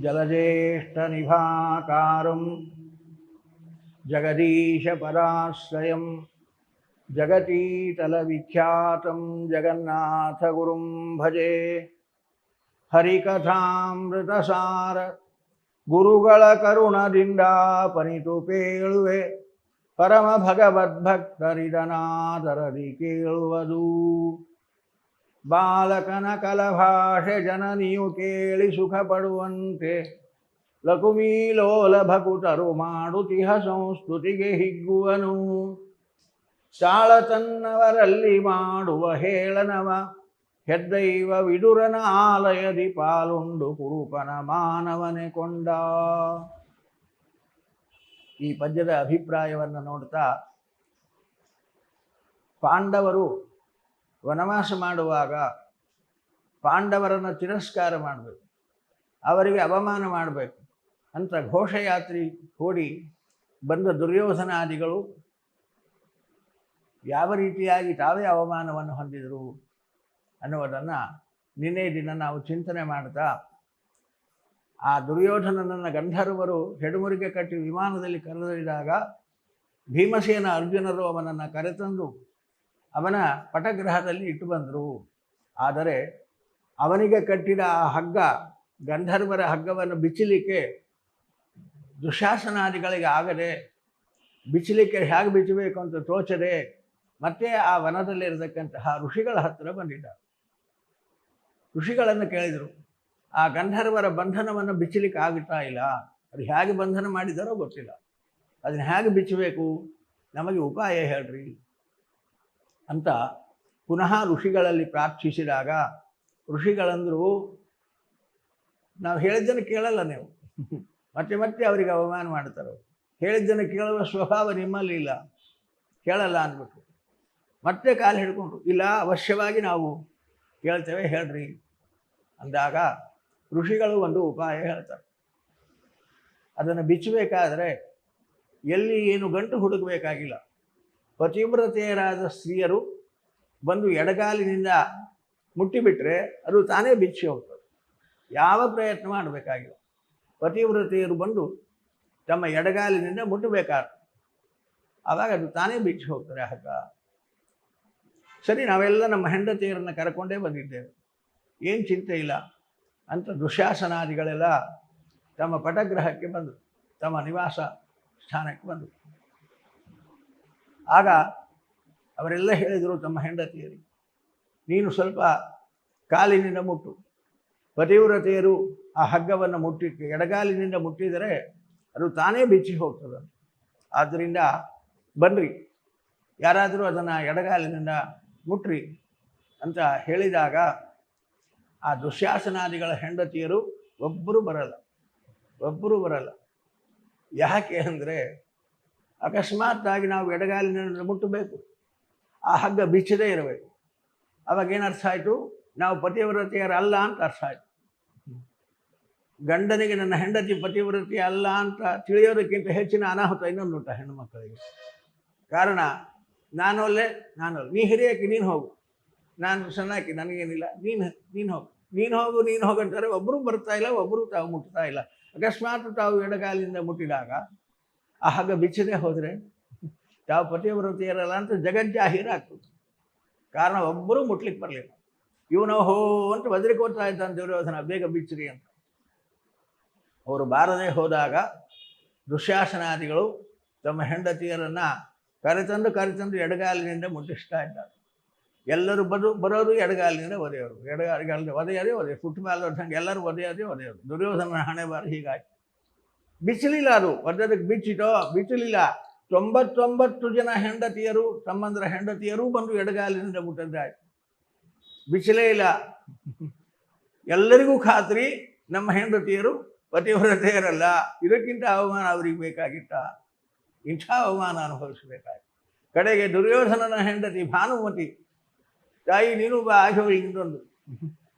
ಜಲಜ್ಯೇಷ್ಠನಿಭಾಕಾರಂ ಜಗದೀಶಪದಾಶ್ರಯಂ ಜಗತೀತಲವಿಖ್ಯಾತಂ ಜಗನ್ನಾಥಗುರುಂ ಭಜೆ. ಹರಿಕಥಾಮೃತಸಾರ ಗುರುಗಳ ಕರುಣದಿಂದ ಪನಿತು ಪೇಳುವೆ, ಪರಮ ಭಗವದ್ಭಕ್ತರಿದನಾದರದಿ ಕೇಳುವುದು. ಬಾಲಕನ ಕಲಭಾಷೆ ಜನನಿಯು ಕೇಳಿ ಸುಖ ಪಡುವಂತೆ, ಲಕುಮೀಲೋಲ ಭಕುತರು ಮಾಡುತಿಹ ಸಂಸ್ತುತಿಗೆ ಹಿಗ್ಗುವನು. ತಾಳ ತನ್ನವರಲ್ಲಿ ಮಾಡುವ ಹೇಳನವ, ಹೆದ್ದೈವ ವಿದುರನ ಆಲಯದಿ ಪಾಲುಂಡು ಕುರುಪನ ಮಾನವನೆ ಕೊಂಡ. ಈ ಪದ್ಯದ ಅಭಿಪ್ರಾಯವನ್ನು ನೋಡ್ತಾ, ಪಾಂಡವರು ವನವಾಸ ಮಾಡುವಾಗ ಪಾಂಡವರನ್ನು ತಿರಸ್ಕಾರ ಮಾಡಬೇಕು, ಅವರಿಗೆ ಅವಮಾನ ಮಾಡಬೇಕು ಅಂತ ಘೋಷಯಾತ್ರಿ ಕೂಡಿ ಬಂದ ದುರ್ಯೋಧನಾದಿಗಳು ಯಾವ ರೀತಿಯಾಗಿ ತಾವೇ ಅವಮಾನವನ್ನು ಹೊಂದಿದರು ಅನ್ನುವುದನ್ನು ನಿನ್ನೆ ದಿನ ನಾವು ಚಿಂತನೆ ಮಾಡ್ತಾ, ಆ ದುರ್ಯೋಧನನನ್ನು ಗಂಧರ್ವರು ಹೆಡುಮುರಿಗೆ ಕಟ್ಟಿ ವಿಮಾನದಲ್ಲಿ ಕರೆದೊಯ್ದಾಗ ಭೀಮಸೇನ ಅರ್ಜುನರು ಅವನನ್ನು ಕರೆತಂದು ಅವನ ಪಟಗ್ರಹದಲ್ಲಿ ಇಟ್ಟು ಬಂದರು. ಆದರೆ ಅವನಿಗೆ ಕಟ್ಟಿದ ಆ ಹಗ್ಗ, ಗಂಧರ್ವರ ಹಗ್ಗವನ್ನು ಬಿಚ್ಚಲಿಕ್ಕೆ ದುಶಾಸನಾದಿಗಳಿಗೆ ಆಗದೆ, ಬಿಚ್ಚಲಿಕ್ಕೆ ಹೇಗೆ ಬಿಚ್ಚಬೇಕು ಅಂತ ತೋಚದೆ ಮತ್ತೆ ಆ ವನದಲ್ಲಿರತಕ್ಕಂತಹ ಋಷಿಗಳ ಹತ್ತಿರ ಬಂದಿದ್ದ. ಋಷಿಗಳನ್ನು ಕೇಳಿದರು, ಆ ಗಂಧರ್ವರ ಬಂಧನವನ್ನು ಬಿಚ್ಚಲಿಕ್ಕೆ ಆಗುತ್ತಾ ಇಲ್ಲ, ಅದು ಹೇಗೆ ಬಂಧನ ಮಾಡಿದಾರೋ ಗೊತ್ತಿಲ್ಲ, ಅದನ್ನು ಹೇಗೆ ಬಿಚ್ಚಬೇಕು, ನಮಗೆ ಉಪಾಯ ಹೇಳ್ರಿ ಅಂತ ಪುನಃ ಋಷಿಗಳಲ್ಲಿ ಪ್ರಾರ್ಥಿಸಿದಾಗ ಋಷಿಗಳಂದರು, ನಾವು ಹೇಳಿದ್ದನ್ನು ಕೇಳಲ್ಲ ನೀವು, ಮತ್ತೆ ಮತ್ತೆ ಅವರಿಗೆ ಅವಮಾನ ಮಾಡ್ತಾರೆ, ಹೇಳಿದ್ದನ್ನು ಕೇಳುವ ಸ್ವಭಾವ ನಿಮ್ಮಲ್ಲಿ ಇಲ್ಲ, ಕೇಳಲ್ಲ ಅಂದ್ಬಿಟ್ಟು ಮತ್ತೆ ಕಾಲು ಹಿಡ್ಕೊಂಡ್ರು. ಇಲ್ಲ, ಅವಶ್ಯವಾಗಿ ನಾವು ಕೇಳ್ತೇವೆ, ಹೇಳ್ರಿ ಅಂದಾಗ ಋಷಿಗಳು ಒಂದು ಉಪಾಯ ಹೇಳ್ತಾರೆ. ಅದನ್ನು ಬಿಚ್ಚಬೇಕಾದ್ರೆ ಎಲ್ಲಿ ಏನು ಗಂಟು ಹುಡುಕಬೇಕಾಗಿಲ್ಲ, ಪತಿವ್ರತೆಯರಾದ ಸ್ತ್ರೀಯರು ಬಂದು ಎಡಗಾಲಿನಿಂದ ಮುಟ್ಟಿಬಿಟ್ರೆ ಅದು ತಾನೇ ಬಿಚ್ಚಿ ಹೋಗ್ತದೆ, ಯಾವ ಪ್ರಯತ್ನ ಮಾಡಬೇಕಾಗಿಲ್ಲ. ಪತಿವ್ರತೆಯರು ಬಂದು ತಮ್ಮ ಎಡಗಾಲಿನಿಂದ ಮುಟ್ಟಬೇಕಾದ್ರೆ ಆವಾಗ ಅದು ತಾನೇ ಬಿಚ್ಚಿ ಹೋಗ್ತಾರೆ ಹಗ್ಗ. ಸರಿ, ನಾವೆಲ್ಲ ನಮ್ಮ ಹೆಂಡತಿಯರನ್ನು ಕರ್ಕೊಂಡೇ ಬಂದಿದ್ದೇವೆ, ಏನು ಚಿಂತೆ ಇಲ್ಲ ಅಂತ ದುಶಾಸನಾದಿಗಳೆಲ್ಲ ತಮ್ಮ ಪಟಗ್ರಹಕ್ಕೆ ಬಂದರು, ತಮ್ಮ ನಿವಾಸ ಸ್ಥಾನಕ್ಕೆ ಬಂದರು. ಆಗ ಅವರೆಲ್ಲ ಹೇಳಿದರು ತಮ್ಮ ಹೆಂಡತಿಯರಿಗೆ, ನೀನು ಸ್ವಲ್ಪ ಕಾಲಿನಿಂದ ಮುಟ್ಟು, ಪತಿವ್ರತೆಯರು ಆ ಹಗ್ಗವನ್ನು ಮುಟ್ಟಿಕ್ಕೆ ಎಡಗಾಲಿನಿಂದ ಮುಟ್ಟಿದರೆ ಅದು ತಾನೇ ಬಿಚ್ಚಿ ಹೋಗ್ತದೆ, ಆದ್ದರಿಂದ ಬನ್ನಿರಿ, ಯಾರಾದರೂ ಅದನ್ನು ಎಡಗಾಲಿನಿಂದ ಮುಟ್ರಿ ಅಂತ ಹೇಳಿದಾಗ ಆ ದುಶ್ಯಾಸನಾದಿಗಳ ಹೆಂಡತಿಯರು ಒಬ್ಬರು ಬರಲ್ಲ. ಯಾಕೆ ಅಂದರೆ ಅಕಸ್ಮಾತ್ತಾಗಿ ನಾವು ಎಡಗಾಲಿನಿಂದ ಮುಟ್ಟಬೇಕು, ಆ ಹಗ್ಗ ಬಿಚ್ಚದೇ ಇರಬೇಕು. ಅವಾಗೇನು ಅರ್ಥ ಆಯಿತು, ನಾವು ಪತಿವ್ರತೆಯರಲ್ಲ ಅಂತ ಅರ್ಥ ಆಯಿತು. ಗಂಡನಿಗೆ ನನ್ನ ಹೆಂಡತಿ ಪತಿವ್ರತೆ ಅಲ್ಲ ಅಂತ ತಿಳಿಯೋದಕ್ಕಿಂತ ಹೆಚ್ಚಿನ ಅನಾಹುತ ಇನ್ನೊಂದುಂಟ ಹೆಣ್ಣು ಮಕ್ಕಳಿಗೆ. ಕಾರಣ, ನಾನು ನೀ ಹಿರಿಯಕ್ಕೆ ನೀನು ಹೋಗು, ನಾನು ಸಣ್ಣಾಕಿ ನನಗೇನಿಲ್ಲ, ನೀನು ಹೋಗು ಅಂತಾರೆ. ಒಬ್ಬರು ಬರ್ತಾ ಇಲ್ಲ, ಒಬ್ಬರು ತಾವು ಮುಟ್ತಾ ಇಲ್ಲ. ಅಕಸ್ಮಾತ್ ತಾವು ಎಡಗಾಲಿನಿಂದ ಮುಟ್ಟಿದಾಗ ಆ ಹಗ್ಗ ಬಿಚ್ಚದೆ ಹೋದರೆ ತಾವು ಪತಿವ್ರತೆಯರಲ್ಲ ಅಂತ ಜಗಜ್ಜಾಹೀರಾಗ್ತದೆ. ಕಾರಣ, ಒಬ್ಬರೂ ಮುಟ್ಲಿಕ್ಕೆ ಬರಲಿಲ್ಲ. ಇವನು ಹೋ ಅಂತ ಬದರಿಕೋತಾ ಇದ್ದಾನೆ ದುರ್ಯೋಧನ, ಬೇಗ ಬಿಚ್ಚಿರಿ ಅಂತ. ಅವರು ಬಾರದೆ ಹೋದಾಗ ದುಶ್ಯಾಸನಾದಿಗಳು ತಮ್ಮ ಹೆಂಡತಿಯರನ್ನು ಕರೆತಂದು ಎಡಗಾಲಿನಿಂದ ಮುಟ್ಟಿಸ್ತಾ ಇದ್ದಾರೆ. ಎಲ್ಲರೂ ಬರೋದು ಎಡಗಾಲಿನಿಂದ ಒದೆಯೋರು, ಎಡಗಾಲಿನಿಂದ ಒದೆಯೋದೇ ಫುಟ್ಬಾಲ್ ಹೊರಟಂಗೆ ಎಲ್ಲರೂ ಒದೆಯೋದೇ. ದುರ್ಯೋಧನ ಹಣೆ ಬಾರ ಹೀಗಾಯ್ತು. ಬಿಚ್ಚಲಿಲ್ಲ, ಅದು ಒದ್ದದಕ್ಕೆ ಬಿಚ್ಚಲಿಲ್ಲ. 99 ಜನ ಹೆಂಡತಿಯರು, ತಮ್ಮಂದರ ಹೆಂಡತಿಯರೂ ಬಂದು ಎಡಗಾಲಿನಿಂದ ಮುಟ್ಟದ್ದಾಯ್ತು, ಬಿಚ್ಚಲೇ ಇಲ್ಲ. ಎಲ್ಲರಿಗೂ ಖಾತ್ರಿ ನಮ್ಮ ಹೆಂಡತಿಯರು ಪತಿವ್ರತೆಯರಲ್ಲ, ಇದಕ್ಕಿಂತ ಅವಮಾನ ಅವ್ರಿಗೆ ಬೇಕಾಗಿತ್ತ, ಇಂಥ ಅವಮಾನ ಅನುಭವಿಸಬೇಕಾಯ್ತು. ಕಡೆಗೆ ದುರ್ಯೋಧನನ ಹೆಂಡತಿ ಭಾನುಮತಿ, ತಾಯಿ ನೀನು ಬಾ ಆಶೋಳಿ ಇನ್ನೊಂದು,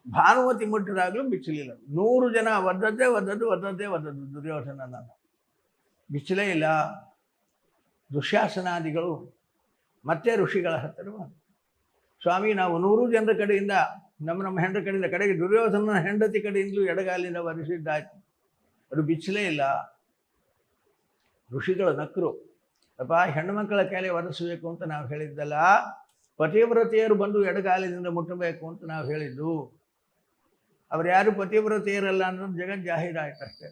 ಭಾನುಮತಿ ಮುಟ್ಟಿದಾಗಲೂ ಬಿಚ್ಚಲಿಲ್ಲ. 100 ಜನ ಒದ್ದದ್ದೇ ದುರ್ಯೋಧನನನ್ನು, ಬಿಚ್ಚಲೇ ಇಲ್ಲ. ದುಶ್ಯಾಸನಾದಿಗಳು ಮತ್ತೆ ಋಷಿಗಳ ಹತ್ತಿರ ಬಂದರು. ಸ್ವಾಮಿ, ನಾವು 100 ಜನರ ಕಡೆಯಿಂದ ನಮ್ಮ ಹೆಂಡರ ಕಡೆಯಿಂದ, ಕಡೆಗೆ ದುರ್ಯೋಧನನ ಹೆಂಡತಿ ಕಡೆಯಿಂದಲೂ ಎಡಗಾಲಿನಿಂದ ವರಿಸಿದ್ದಾಯ್ತು, ಅದು ಬಿಚ್ಚಲೇ ಇಲ್ಲ. ಋಷಿಗಳು ನಕ್ಕರು. ಅಪ್ಪ, ಹೆಣ್ಣುಮಕ್ಕಳ ಕೈಲಿ ಒರೆಸಬೇಕು ಅಂತ ನಾವು ಹೇಳಿದ್ದಲ್ಲ, ಪತಿವ್ರತೆಯರು ಬಂದು ಎಡಗಾಲಿನಿಂದ ಮುಟ್ಟಬೇಕು ಅಂತ ನಾವು ಹೇಳಿದ್ದು. ಅವ್ರು ಯಾರು ಪತಿವ್ರತೆಯರಲ್ಲ ಅನ್ನೋದು ಜಗತ್ ಜಾಹೀರಾಯ್ತಷ್ಟೇ.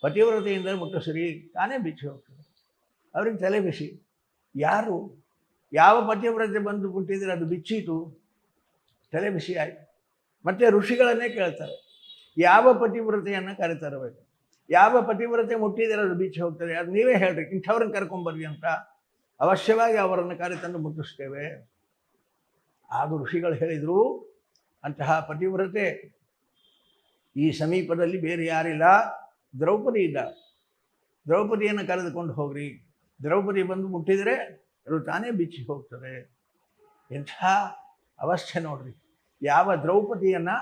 ಪತಿವ್ರತೆಯಿಂದ ಮುಟ್ಟಿಸ್ರಿ, ತಾನೇ ಬಿಚ್ಚಿ ಹೋಗ್ತದೆ. ಅವ್ರಿಗೆ ತಲೆ ಬಿಸಿ. ಯಾರು ಯಾವ ಪತಿವ್ರತೆ ಬಂದು ಮುಟ್ಟಿದ್ರೆ ಅದು ಬಿಚ್ಚಿತು, ತಲೆ ಬಿಸಿ ಆಯಿತು. ಮತ್ತೆ ಋಷಿಗಳನ್ನೇ ಕೇಳ್ತಾರೆ, ಯಾವ ಪತಿವ್ರತೆಯನ್ನು ಕರೆತರಬೇಕು, ಯಾವ ಪತಿವ್ರತೆ ಮುಟ್ಟಿದರೆ ಅದು ಬಿಚ್ಚಿ ಹೋಗ್ತದೆ, ಅದು ನೀವೇ ಹೇಳ್ರಿ, ಇಂಥವ್ರನ್ನ ಕರ್ಕೊಂಬರ್ರಿ ಅಂತ. ಅವಶ್ಯವಾಗಿ ಅವರನ್ನು ಕರೆತಂದು ಮುಟ್ಟಿಸ್ತೇವೆ. ಆಗ ಋಷಿಗಳು ಹೇಳಿದರು, ಅಂತಹ ಪತಿವ್ರತೆ ಈ ಸಮೀಪದಲ್ಲಿ ಬೇರೆ ಯಾರಿಲ್ಲ, ದ್ರೌಪದಿ ಇದ್ದ. ದ್ರೌಪದಿಯನ್ನು ಕರೆದುಕೊಂಡು ಹೋಗ್ರಿ. ದ್ರೌಪದಿ ಬಂದು ಮುಟ್ಟಿದರೆ ಅದು ತಾನೇ ಬಿಚ್ಚಿ ಹೋಗ್ತದೆ. ಎಂಥ ಅವಸ್ಥೆ ನೋಡ್ರಿ. ಯಾವ ದ್ರೌಪದಿಯನ್ನು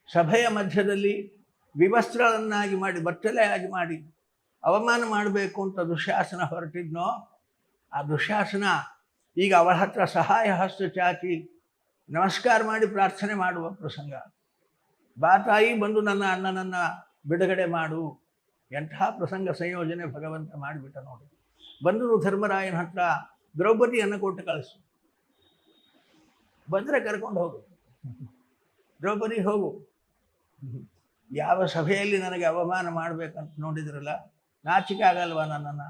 ಸಭೆಯ ಮಧ್ಯದಲ್ಲಿ ವಿವಸ್ತ್ರಳನ್ನಾಗಿ ಮಾಡಿ, ಬಟ್ಟಲೆಯಾಗಿ ಮಾಡಿ ಅವಮಾನ ಮಾಡಬೇಕು ಅಂತ ದುಶ್ಯಾಸನ ಹೊರಟಿದ್ನೋ, ಆ ದುಶ್ಯಾಸನ ಈಗ ಅವಳ ಹತ್ರ ಸಹಾಯ ಹಸ್ತ ಚಾಚಿ ನಮಸ್ಕಾರ ಮಾಡಿ ಪ್ರಾರ್ಥನೆ ಮಾಡುವ ಪ್ರಸಂಗ. ಬಾ ತಾಯಿ, ಬಂದು ನನ್ನ ಅಣ್ಣನನ್ನು ಬಿಡುಗಡೆ ಮಾಡು. ಎಂಥ ಪ್ರಸಂಗ ಸಂಯೋಜನೆ ಭಗವಂತ ಮಾಡಿಬಿಟ್ಟ ನೋಡಿ. ಬಂದರು ಧರ್ಮರಾಯನ ಹತ್ರ, ದ್ರೌಪದಿಯನ್ನು ಕೊಟ್ಟು ಕಳಿಸು, ಬಂದರೆ ಕರ್ಕೊಂಡು ಹೋಗು. ದ್ರೌಪದಿ ಹೋಗು. ಯಾವ ಸಭೆಯಲ್ಲಿ ನನಗೆ ಅವಮಾನ ಮಾಡಬೇಕಂತ ನೋಡಿದ್ರಲ್ಲ, ನಾಚಿಕೆ ಆಗಲ್ವ ನನ್ನನ್ನು?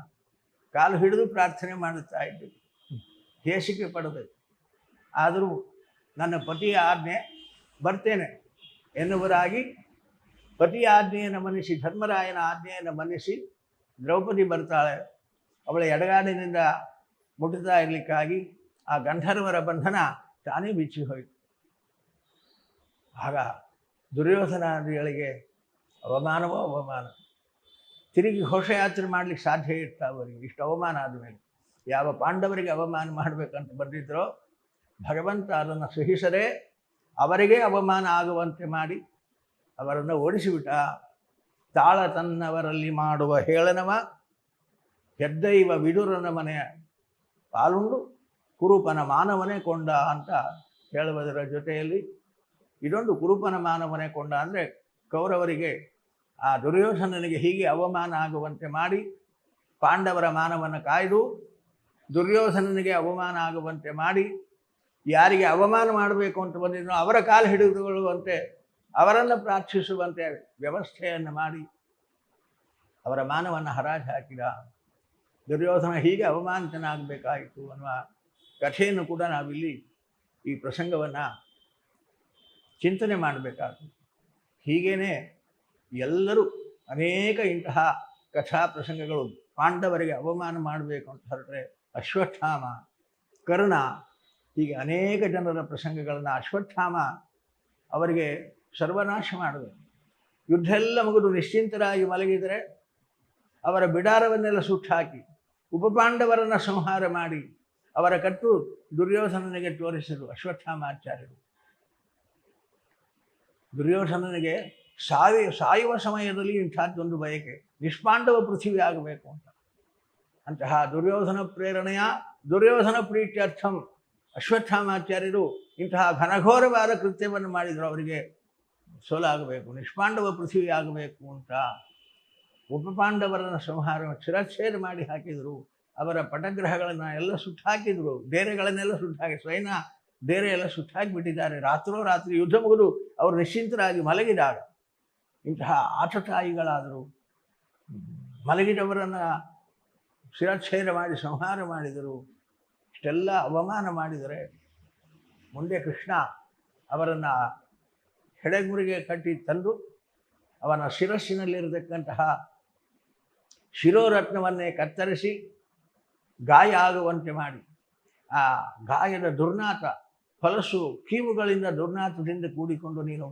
ಕಾಲು ಹಿಡಿದು ಪ್ರಾರ್ಥನೆ ಮಾಡುತ್ತಾ ಇದ್ದೆ, ಹೇಸಿಕೆ ಪಡಬೇಕು. ಆದರೂ ನನ್ನ ಪತಿಯ ಆಜ್ಞೆ, ಬರ್ತೇನೆ ಎನ್ನುವರಾಗಿ ಪತಿಯ ಆಜ್ಞೆಯನ್ನು ಮನ್ನಿಸಿ, ಧರ್ಮರಾಯನ ಆಜ್ಞೆಯನ್ನು ಮನ್ನಿಸಿ ದ್ರೌಪದಿ ಬರ್ತಾಳೆ. ಅವಳ ಎಡಗಾಡಿನಿಂದ ಮುಟ್ಟುತ್ತಾ ಇರಲಿಕ್ಕಾಗಿ ಆ ಗಂಧರ್ವರ ಬಂಧನ ತಾನೇ ಬಿಚ್ಚಿ ಹೋಯಿತು. ಆಗ ದುರ್ಯೋಧನಾದಿಗಳಿಗೆ ಅವಮಾನವೋ ಅವಮಾನ. ತಿರುಗಿ ಘೋಷಯಾತ್ರೆ ಮಾಡಲಿಕ್ಕೆ ಸಾಧ್ಯ ಇರ್ತಾ ಅವರಿಗೆ ಇಷ್ಟು ಅವಮಾನ ಆದಮೇಲೆ. ಯಾವ ಪಾಂಡವರಿಗೆ ಅವಮಾನ ಮಾಡಬೇಕಂತ ಬಂದಿದ್ದರೋ ಭಗವಂತ ಅದನ್ನು ಸಹಿಸದೆ ಅವರಿಗೆ ಅವಮಾನ ಆಗುವಂತೆ ಮಾಡಿ ಅವರನ್ನು ಓಡಿಸಿಬಿಟ್ಟ. ತಾಳ ತನ್ನವರಲ್ಲಿ ಮಾಡುವ ಹೇಳನವ, ಹೆದ್ದೈವ ವಿದುರನ ಮನೆಯ ಪಾಲುಂಡು ಕುರುಪನ ಮಾನವನೇ ಕೊಂಡ ಅಂತ ಹೇಳುವುದರ ಜೊತೆಯಲ್ಲಿ ಇದೊಂದು ಕುರುಪನ ಮಾನವನೇ ಕೊಂಡ ಅಂದರೆ ಕೌರವರಿಗೆ ಆ ದುರ್ಯೋಧನನಿಗೆ ಹೀಗೆ ಅವಮಾನ ಆಗುವಂತೆ ಮಾಡಿ, ಪಾಂಡವರ ಮಾನವನ್ನು ಕಾಯ್ದು ದುರ್ಯೋಧನನಿಗೆ ಅವಮಾನ ಆಗುವಂತೆ ಮಾಡಿ, ಯಾರಿಗೆ ಅವಮಾನ ಮಾಡಬೇಕು ಅಂತ ಬಂದಿದ್ದೋ ಅವರ ಕಾಲು ಹಿಡಿದುಕೊಳ್ಳುವಂತೆ, ಅವರನ್ನು ಪ್ರಾರ್ಥಿಸುವಂತೆ ವ್ಯವಸ್ಥೆಯನ್ನು ಮಾಡಿ ಅವರ ಮಾನವನ್ನು ಹರಾಜು ಹಾಕಿದ. ದುರ್ಯೋಧನ ಹೀಗೆ ಅವಮಾನಿತನಾಗಬೇಕಾಯಿತು ಅನ್ನುವ ಕಥೆಯನ್ನು ಕೂಡ ನಾವಿಲ್ಲಿ ಈ ಪ್ರಸಂಗವನ್ನು ಚಿಂತನೆ ಮಾಡಬೇಕಾಗ್ತದೆ. ಹೀಗೇ ಎಲ್ಲರೂ ಅನೇಕ ಇಂತಹ ಕಥಾ ಪ್ರಸಂಗಗಳು ಪಾಂಡವರಿಗೆ ಅವಮಾನ ಮಾಡಬೇಕು ಅಂತ ಹೊರಟ್ರೆ ಅಶ್ವತ್ಥಾಮ, ಕರ್ಣ, ಹೀಗೆ ಅನೇಕ ಜನರ ಪ್ರಸಂಗಗಳನ್ನು ಅಶ್ವತ್ಥಾಮ ಅವರಿಗೆ ಸರ್ವನಾಶ ಮಾಡಬೇಕು. ಯುದ್ಧ ಎಲ್ಲ ಮುಗಿದು ನಿಶ್ಚಿಂತರಾಗಿ ಮಲಗಿದರೆ ಅವರ ಬಿಡಾರವನ್ನೆಲ್ಲ ಸುಟ್ಟಾಕಿ ಉಪಪಾಂಡವರನ್ನು ಸಂಹಾರ ಮಾಡಿ ಅವರ ಕಟ್ಟು ದುರ್ಯೋಧನನಿಗೆ ತೋರಿಸಿದರು ಅಶ್ವತ್ಥಾಮಾಚಾರ್ಯರು. ದುರ್ಯೋಧನನಿಗೆ ಸಾಯುವ ಸಮಯದಲ್ಲಿ ಇಂಥದ್ದೊಂದು ಬಯಕೆ, ನಿಷ್ಪಾಂಡವ ಪೃಥ್ವಿ ಆಗಬೇಕು ಅಂತ. ಅಂತಹ ದುರ್ಯೋಧನ ಪ್ರೇರಣೆಯ ದುರ್ಯೋಧನ ಪ್ರೀತ್ಯರ್ಥಂ ಅಶ್ವತ್ಥಾಮಾಚಾರ್ಯರು ಇಂತಹ ಘನಘೋರವಾದ ಕೃತ್ಯವನ್ನು ಮಾಡಿದರು. ಅವರಿಗೆ ಸೋಲಾಗಬೇಕು, ನಿಷ್ಪಾಂಡವ ಪೃಥ್ವಿ ಆಗಬೇಕು ಅಂತ ಉಪಪಾಂಡವರನ್ನು ಸಂಹಾರ ಶಿರಚ್ಛೇದ ಮಾಡಿ ಹಾಕಿದರು. ಅವರ ಪಟಗ್ರಹಗಳನ್ನು ಎಲ್ಲ ಸುಟ್ಟಾಕಿದರು, ಡೇರೆಗಳನ್ನೆಲ್ಲ ಸುಟ್ಟಾಕಿ, ಸ್ವಯಂ ಡೇರೆ ಎಲ್ಲ ಸುಟ್ಟಾಕಿಬಿಟ್ಟಿದ್ದಾರೆ. ರಾತ್ರಿ ಯುದ್ಧ ಮುಗಿದು ಅವರು ನಿಶ್ಚಿಂತರಾಗಿ ಮಲಗಿದಾಗ ಇಂತಹ ಆಟತಾಯಿಗಳಾದರು. ಮಲಗಿದವರನ್ನು ಶಿರಚ್ಛೇದ ಮಾಡಿ ಸಂಹಾರ ಮಾಡಿದರು. ಇಷ್ಟೆಲ್ಲ ಅವಮಾನ ಮಾಡಿದರೆ ಮುಂದೆ ಕೃಷ್ಣ ಅವರನ್ನು ಹೆಡೆಗುರಿಗೆ ಕಟ್ಟಿ ತಂದು ಅವನ ಶಿರಸ್ಸಿನಲ್ಲಿರತಕ್ಕಂತಹ ಶಿರೋರತ್ನವನ್ನೇ ಕತ್ತರಿಸಿ ಗಾಯ ಆಗುವಂತೆ ಮಾಡಿ, ಆ ಗಾಯದ ದುರ್ನಾತ ಹೊಲಸು ಕೀವುಗಳಿಂದ ದುರ್ನಾತದಿಂದ ಕೂಡಿಕೊಂಡು ನೀನು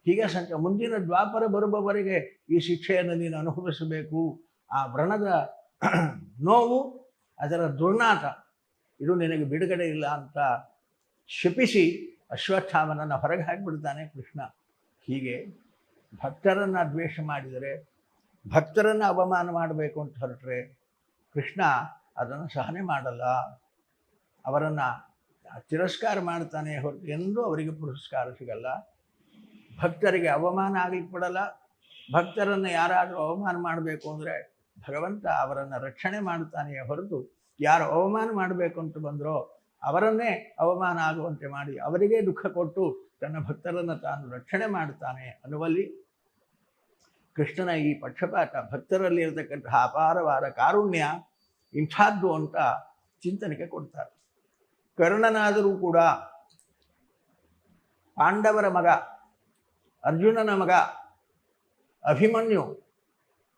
ಹೀಗೆ ಮುಂದಿನ ದ್ವಾಪರ ಬರುವವರೆಗೆ ಈ ಶಿಕ್ಷೆಯನ್ನು ನೀನು ಅನುಭವಿಸಬೇಕು. ಆ ವ್ರಣದ ನೋವು, ಅದರ ದುರ್ನಾತ, ಇದು ನಿನಗೆ ಬಿಡುಗಡೆ ಇಲ್ಲ ಅಂತ ಶಪಿಸಿ ಅಶ್ವತ್ಥಾಮನನ್ನು ಹೊರಗೆ ಹಾಕಿಬಿಡ್ತಾನೆ ಕೃಷ್ಣ. ಹೀಗೆ ಭಕ್ತರನ್ನು ದ್ವೇಷ ಮಾಡಿದರೆ, ಭಕ್ತರನ್ನು ಅವಮಾನ ಮಾಡಬೇಕು ಅಂತ ಹೊರಟ್ರೆ ಕೃಷ್ಣ ಅದನ್ನು ಸಹನೆ ಮಾಡಲ್ಲ. ಅವರನ್ನು ತಿರಸ್ಕಾರ ಮಾಡ್ತಾನೆ ಹೊರತು ಎಂದೂ ಅವರಿಗೆ ಪುರಸ್ಕಾರ ಸಿಗಲ್ಲ. ಭಕ್ತರಿಗೆ ಅವಮಾನ ಆಗಲಿಕ್ಕೆ ಕೊಡಲ್ಲ, ಭಕ್ತರನ್ನು ಯಾರಾದರೂ ಅವಮಾನ ಮಾಡಬೇಕು ಅಂದರೆ ಭಗವಂತ ಅವರನ್ನು ರಕ್ಷಣೆ ಮಾಡ್ತಾನೆಯೇ ಹೊರತು ಯಾರು ಅವಮಾನ ಮಾಡಬೇಕು ಅಂತ ಬಂದರೋ ಅವರನ್ನೇ ಅವಮಾನ ಆಗುವಂತೆ ಮಾಡಿ ಅವರಿಗೆ ದುಃಖ ಕೊಟ್ಟು ತನ್ನ ಭಕ್ತರನ್ನು ತಾನು ರಕ್ಷಣೆ ಮಾಡ್ತಾನೆ ಅನ್ನುವಲ್ಲಿ ಕೃಷ್ಣನ ಈ ಪಕ್ಷಪಾತ ಭಕ್ತರಲ್ಲಿ ಇರತಕ್ಕಂತಹ ಅಪಾರವಾದ ಕಾರುಣ್ಯ ಇಂಥದ್ದು ಅಂತ ಚಿಂತನೆಗೆ ಕೊಡ್ತಾರೆ. ಕರ್ಣನಾದರೂ ಕೂಡ ಪಾಂಡವರ ಮಗ, ಅರ್ಜುನನ ಮಗ ಅಭಿಮನ್ಯು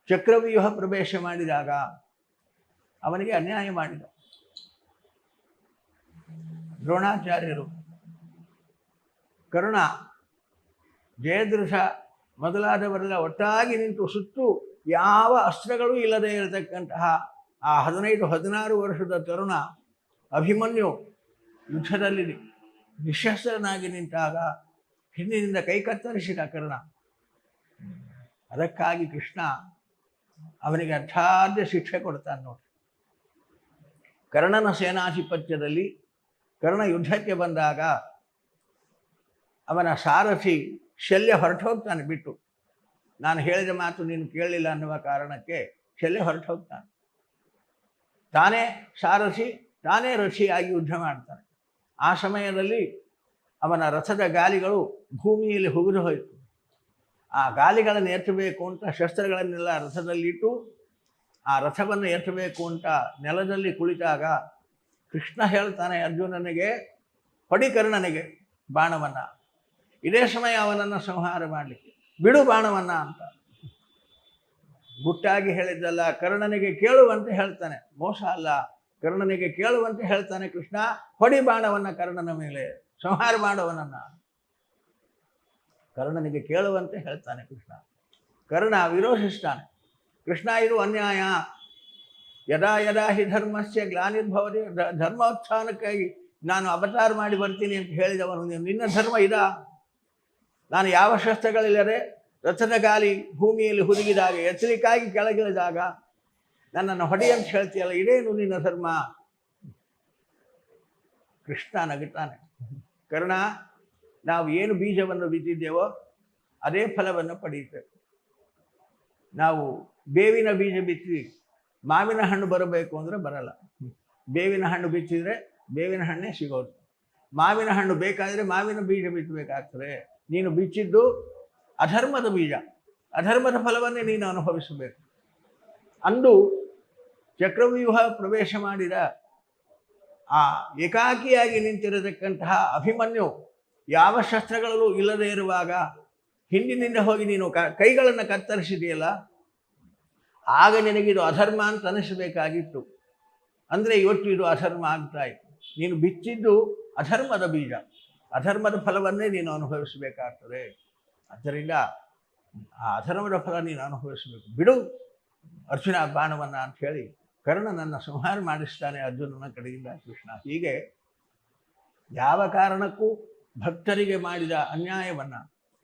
ಚಕ್ರವ್ಯೂಹ ಪ್ರವೇಶ ಮಾಡಿದಾಗ ಅವನಿಗೆ ಅನ್ಯಾಯ ಮಾಡಿದ. ದ್ರೋಣಾಚಾರ್ಯರು, ಕರ್ಣ, ಜಯದ್ರಥ ಮೊದಲಾದವರೆಲ್ಲ ಒಟ್ಟಾಗಿ ನಿಂತು ಸುತ್ತು ಯಾವ ಅಸ್ತ್ರಗಳೂ ಇಲ್ಲದೆ ಇರತಕ್ಕಂತಹ ಆ 15-16 ವರ್ಷದ ತರುಣ ಅಭಿಮನ್ಯು ಯುದ್ಧದಲ್ಲಿ ನಿಶಸ್ತ್ರನಾಗಿ ನಿಂತಾಗ ಹಿಂದಿನಿಂದ ಕೈ ಕತ್ತರಿಸಿದ ಕರ್ಣ. ಅದಕ್ಕಾಗಿ ಕೃಷ್ಣ ಅವನಿಗೆ ಅರ್ಥಾದ್ಯ ಶಿಕ್ಷೆ ಕೊಡ್ತಾನೆ ನೋಡಿ. ಕರ್ಣನ ಸೇನಾಧಿಪತ್ಯದಲ್ಲಿ ಕರ್ಣ ಯುದ್ಧಕ್ಕೆ ಬಂದಾಗ ಅವನ ಸಾರಥಿ ಶಲ್ಯ ಹೊರಟೋಗ್ತಾನೆ ಬಿಟ್ಟು. ನಾನು ಹೇಳಿದ ಮಾತು ನೀನು ಕೇಳಲಿಲ್ಲ ಅನ್ನುವ ಕಾರಣಕ್ಕೆ ಶಲ್ಯ ಹೊರಟೋಗ್ತಾನೆ. ತಾನೇ ಸಾರಥಿ, ತಾನೇ ರಥಿಯಾಗಿ ಯುದ್ಧ ಮಾಡ್ತಾನೆ. ಆ ಸಮಯದಲ್ಲಿ ಅವನ ರಥದ ಗಾಲಿಗಳು ಭೂಮಿಯಲ್ಲಿ ಹುಗಿದು ಹೋಯಿತು. ಆ ಗಾಲಿಗಳನ್ನು ಎತ್ತಬೇಕು ಅಂತ ಶಸ್ತ್ರಗಳನ್ನೆಲ್ಲ ರಥದಲ್ಲಿಟ್ಟು ಆ ರಥವನ್ನು ಎತ್ತಬೇಕು ಅಂತ ನೆಲದಲ್ಲಿ ಕುಳಿತಾಗ ಕೃಷ್ಣ ಹೇಳ್ತಾನೆ ಅರ್ಜುನನಿಗೆ, ಹೊಡಿ ಕರ್ಣನಿಗೆ ಬಾಣವನ್ನು. ಇದೇ ಸಮಯ ಅವನನ್ನು ಸಂಹಾರ ಮಾಡಲಿಕ್ಕೆ ಬಿಡು ಬಾಣವನ್ನು ಅಂತ ಗುಟ್ಟಾಗಿ ಹೇಳಿದ್ದಲ್ಲ, ಕರ್ಣನಿಗೆ ಕೇಳುವಂತೆ ಹೇಳ್ತಾನೆ. ಮೋಸ ಅಲ್ಲ, ಕರ್ಣನಿಗೆ ಕೇಳುವಂತೆ ಹೇಳ್ತಾನೆ ಕೃಷ್ಣ, ಹೊಡಿ ಬಾಣವನ್ನು ಕರ್ಣನ ಮೇಲೆ, ಸಂಹಾರ ಮಾಡುವನನ್ನು. ಕರ್ಣನಿಗೆ ಕೇಳುವಂತೆ ಹೇಳ್ತಾನೆ ಕೃಷ್ಣ. ಕರ್ಣ ವಿರೋಧಿಸ್ತಾನೆ. ಕೃಷ್ಣ, ಇದು ಅನ್ಯಾಯ. ಯದಾ ಯದಾ ಹಿ ಧರ್ಮಸ್ಯ ಗ್ಲಾನಿರ್ಭವತಿ, ಧರ್ಮೋತ್ಥಾನಕ್ಕಾಗಿ ನಾನು ಅವತಾರ ಮಾಡಿ ಬರ್ತೀನಿ ಅಂತ ಹೇಳಿದವನು ನಿನ್ನ ಧರ್ಮ ಇದಾ? ನಾನು ಯಾವ ಶಸ್ತ್ರಗಳಿಲ್ಲದೆ ರಥದ ಗಾಲಿ ಭೂಮಿಯಲ್ಲಿ ಹುದುಗಿದಾಗ ಎಚ್ಚರಿಕಾಗಿ ಕೆಳಗಿಳಿದಾಗ ನನ್ನನ್ನು ಹೊಡಿ ಅಂತ ಹೇಳ್ತೀಯಲ್ಲ, ಇದೇನು ನಿನ್ನ ಧರ್ಮ? ಕೃಷ್ಣ ನಗುತ್ತಾನೆ. ಕರ್ಣ, ನಾವು ಏನು ಬೀಜವನ್ನು ಬಿತ್ತಿದ್ದೇವೋ ಅದೇ ಫಲವನ್ನು ಪಡೆಯುತ್ತೇವೆ. ನಾವು ಬೇವಿನ ಬೀಜ ಬಿತ್ತಿ ಮಾವಿನ ಹಣ್ಣು ಬರಬೇಕು ಅಂದರೆ ಬರಲ್ಲ. ಬೇವಿನ ಹಣ್ಣು ಬಿತ್ತಿದರೆ ಬೇವಿನ ಹಣ್ಣೇ ಸಿಗೋದು. ಮಾವಿನ ಹಣ್ಣು ಬೇಕಾದರೆ ಮಾವಿನ ಬೀಜ ಬಿತ್ತಬೇಕಾಗ್ತದೆ. ನೀನು ಬಿಚ್ಚಿದ್ದು ಅಧರ್ಮದ ಬೀಜ, ಅಧರ್ಮದ ಫಲವನ್ನೇ ನೀನು ಅನುಭವಿಸಬೇಕು. ಅಂದು ಚಕ್ರವ್ಯೂಹ ಪ್ರವೇಶ ಮಾಡಿದ ಆ ಏಕಾಕಿಯಾಗಿ ನಿಂತಿರತಕ್ಕಂತಹ ಅಭಿಮನ್ಯು ಯಾವ ಶಸ್ತ್ರಗಳಲ್ಲೂ ಇಲ್ಲದೆ ಇರುವಾಗ ಹಿಂದಿನಿಂದ ಹೋಗಿ ನೀನು ಕೈಗಳನ್ನು ಕತ್ತರಿಸಿದೆಯಲ್ಲ, ಆಗ ನಿನಗಿದು ಅಧರ್ಮ ಅಂತ ಅನಿಸಬೇಕಾಗಿತ್ತು. ಅಂದರೆ ಇವತ್ತು ಇದು ಅಧರ್ಮ ಆಗ್ತಾ ಇತ್ತು. ನೀನು ಬಿಚ್ಚಿದ್ದು ಅಧರ್ಮದ ಬೀಜ, ಅಧರ್ಮದ ಫಲವನ್ನೇ ನೀನು ಅನುಭವಿಸಬೇಕಾಗ್ತದೆ. ಆದ್ದರಿಂದ ಆ ಅಧರ್ಮದ ಫಲ ನೀನು ಅನುಭವಿಸಬೇಕು. ಬಿಡು ಅರ್ಜುನ ಬಾಣವನ್ನು ಅಂತ ಹೇಳಿ ಕರ್ಣನನ್ನು ಸಂಹಾರ ಮಾಡಿಸ್ತಾನೆ ಅರ್ಜುನನ ಕಡೆಯಿಂದ ಕೃಷ್ಣ. ಹೀಗೆ ಯಾವ ಕಾರಣಕ್ಕೂ ಭಕ್ತರಿಗೆ ಮಾಡಿದ ಅನ್ಯಾಯವನ್ನು,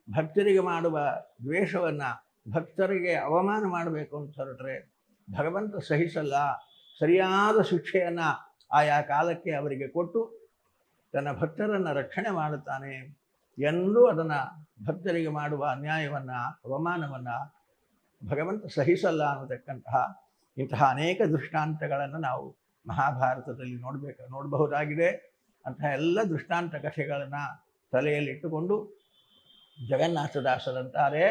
ಭಕ್ತರಿಗೆ ಮಾಡುವ ದ್ವೇಷವನ್ನು, ಭಕ್ತರಿಗೆ ಅವಮಾನ ಮಾಡಬೇಕು ಅಂತ ಹೊರಟ್ರೆ ಭಗವಂತ ಸಹಿಸಲ್ಲ. ಸರಿಯಾದ ಶಿಕ್ಷೆಯನ್ನು ಆಯಾ ಕಾಲಕ್ಕೆ ಅವರಿಗೆ ಕೊಟ್ಟು ತನ್ನ ಭಕ್ತರನ್ನು ರಕ್ಷಣೆ ಮಾಡುತ್ತಾನೆ. ಎಂದೂ ಅದನ್ನು ಭಕ್ತರಿಗೆ ಮಾಡುವ ಅನ್ಯಾಯವನ್ನು, ಅವಮಾನವನ್ನು ಭಗವಂತ ಸಹಿಸಲ್ಲ ಅನ್ನತಕ್ಕಂತಹ ಇಂತಹ ಅನೇಕ ದೃಷ್ಟಾಂತಗಳನ್ನು ನಾವು ಮಹಾಭಾರತದಲ್ಲಿ ನೋಡಬಹುದಾಗಿದೆ. ಅಂತಹ ಎಲ್ಲ ದೃಷ್ಟಾಂತ ಕಥೆಗಳನ್ನು ತಲೆಯಲ್ಲಿಟ್ಟುಕೊಂಡು ಜಗನ್ನಾಥದಾಸರಂತಾರೆ,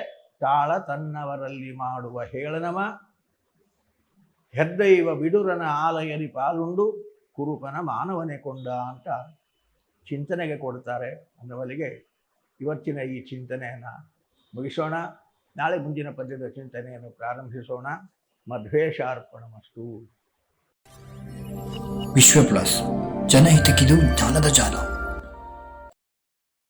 ತಾಳ ತನ್ನವರಲ್ಲಿ ಮಾಡುವ ಹೇಳನವ ಹೆದ್ದೈವ ಬಿಡುರನ ಆಲಯರಿ ಪಾಲುಂಡು ಕುರುಪನ ಮಾನವನೇ ಕೊಂಡ ಅಂತ ಚಿಂತನೆಗೆ ಕೊಡ್ತಾರೆ. ಅನ್ನುವಲ್ಲಿಗೆ ಇವತ್ತಿನ ಈ ಚಿಂತನೆಯನ್ನು ಮುಗಿಸೋಣ. ನಾಳೆ ಮುಂದಿನ ಪದ್ಯದ ಚಿಂತನೆಯನ್ನು ಪ್ರಾರಂಭಿಸೋಣ. ಮಧ್ವೇಶಾರ್ಪಣಮಸ್ತು. ವಿಶ್ವ ಪ್ಲಸ್, ಜನಹಿತಕ್ಕಿದು ಜ್ಞಾನದ ಜಾಲ.